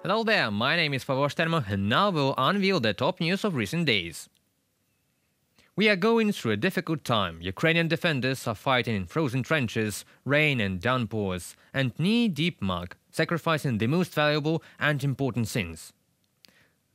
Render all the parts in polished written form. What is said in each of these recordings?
Hello there, my name is Serna, and now we'll unveil the top news of recent days. We are going through a difficult time. Ukrainian defenders are fighting in frozen trenches, rain and downpours, and knee-deep mud, sacrificing the most valuable and important things.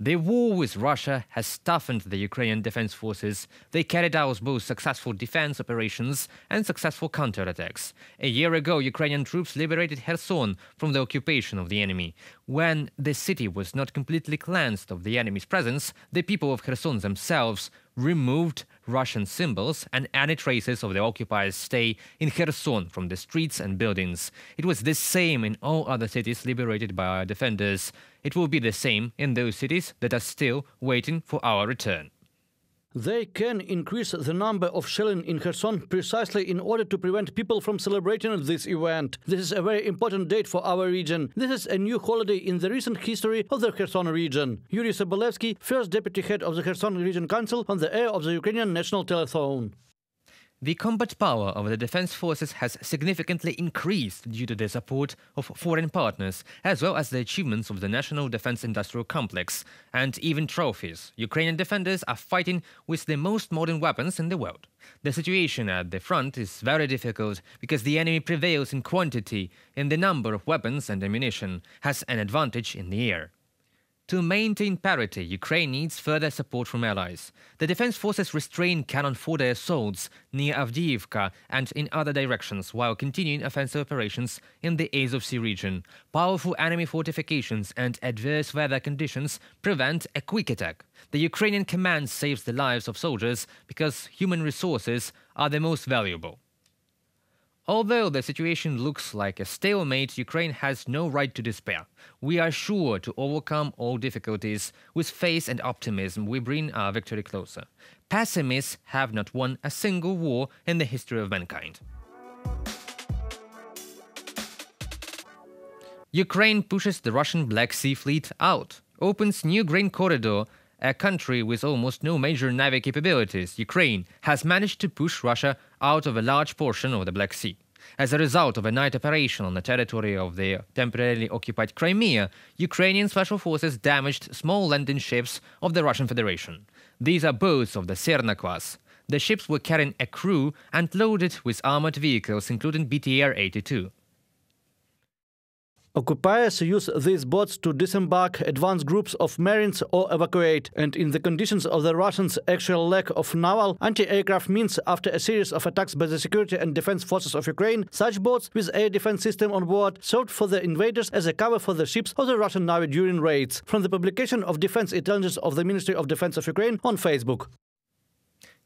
The war with Russia has toughened the Ukrainian defense forces. They carried out both successful defense operations and successful counterattacks. A year ago, Ukrainian troops liberated Kherson from the occupation of the enemy. When the city was not completely cleansed of the enemy's presence, the people of Kherson themselves removed Russian symbols and any traces of the occupiers' stay in Kherson from the streets and buildings. It was the same in all other cities liberated by our defenders. It will be the same in those cities that are still waiting for our return. They can increase the number of shelling in Kherson precisely in order to prevent people from celebrating this event. This is a very important date for our region. This is a new holiday in the recent history of the Kherson region. Yuri Sobolevsky, first deputy head of the Kherson Region Council, on the air of the Ukrainian National Telephone. The combat power of the defense forces has significantly increased due to the support of foreign partners, as well as the achievements of the national defense industrial complex, and even trophies. Ukrainian defenders are fighting with the most modern weapons in the world. The situation at the front is very difficult because the enemy prevails in quantity, in the number of weapons and ammunition, has an advantage in the air. To maintain parity, Ukraine needs further support from allies. The defense forces restrain cannon fodder assaults near Avdiivka and in other directions while continuing offensive operations in the Azov Sea region. Powerful enemy fortifications and adverse weather conditions prevent a quick attack. The Ukrainian command saves the lives of soldiers because human resources are the most valuable. Although the situation looks like a stalemate, Ukraine has no right to despair. We are sure to overcome all difficulties. With faith and optimism, we bring our victory closer. Pessimists have not won a single war in the history of mankind. Ukraine pushes the Russian Black Sea Fleet out, opens new grain corridor. A country with almost no major naval capabilities, Ukraine has managed to push Russia out of a large portion of the Black Sea. As a result of a night operation on the territory of the temporarily occupied Crimea, Ukrainian special forces damaged small landing ships of the Russian Federation. These are boats of the Serna class. The ships were carrying a crew and loaded with armored vehicles, including BTR-82. Occupiers use these boats to disembark advanced groups of Marines or evacuate, and in the conditions of the Russians' actual lack of naval anti-aircraft means, after a series of attacks by the security and defense forces of Ukraine, such boats with air defense system on board served for the invaders as a cover for the ships of the Russian Navy during raids. From the publication of Defense Intelligence of the Ministry of Defense of Ukraine on Facebook.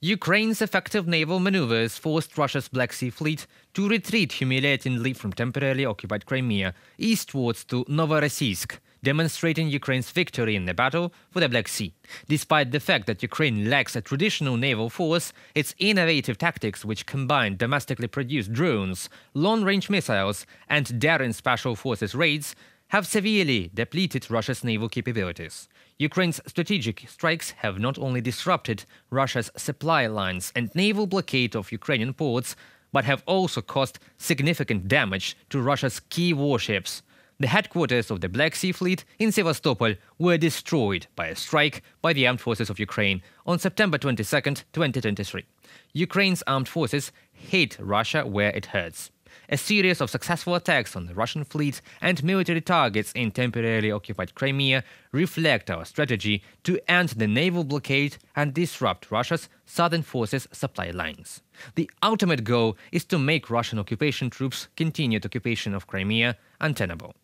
Ukraine's effective naval maneuvers forced Russia's Black Sea Fleet to retreat humiliatingly from temporarily occupied Crimea eastwards to Novorossiysk, demonstrating Ukraine's victory in the battle for the Black Sea. Despite the fact that Ukraine lacks a traditional naval force, its innovative tactics, which combine domestically produced drones, long-range missiles, and daring special forces raids, have severely depleted Russia's naval capabilities. Ukraine's strategic strikes have not only disrupted Russia's supply lines and naval blockade of Ukrainian ports, but have also caused significant damage to Russia's key warships. The headquarters of the Black Sea Fleet in Sevastopol were destroyed by a strike by the Armed Forces of Ukraine on September 22, 2023. Ukraine's armed forces hate Russia where it hurts. A series of successful attacks on the Russian fleet and military targets in temporarily occupied Crimea reflect our strategy to end the naval blockade and disrupt Russia's southern forces' supply lines. The ultimate goal is to make Russian occupation troops' continued occupation of Crimea untenable.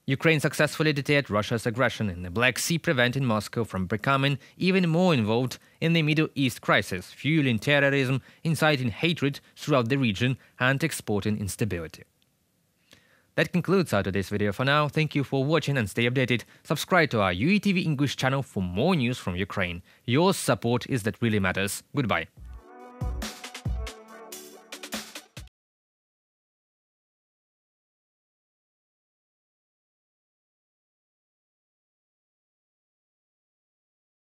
Ukraine successfully deterred Russia's aggression in the Black Sea, preventing Moscow from becoming even more involved in the Middle East crisis, fueling terrorism, inciting hatred throughout the region, and exporting instability. That concludes our today's video for now. Thank you for watching and stay updated. Subscribe to our UATV English channel for more news from Ukraine. Your support is that really matters. Goodbye.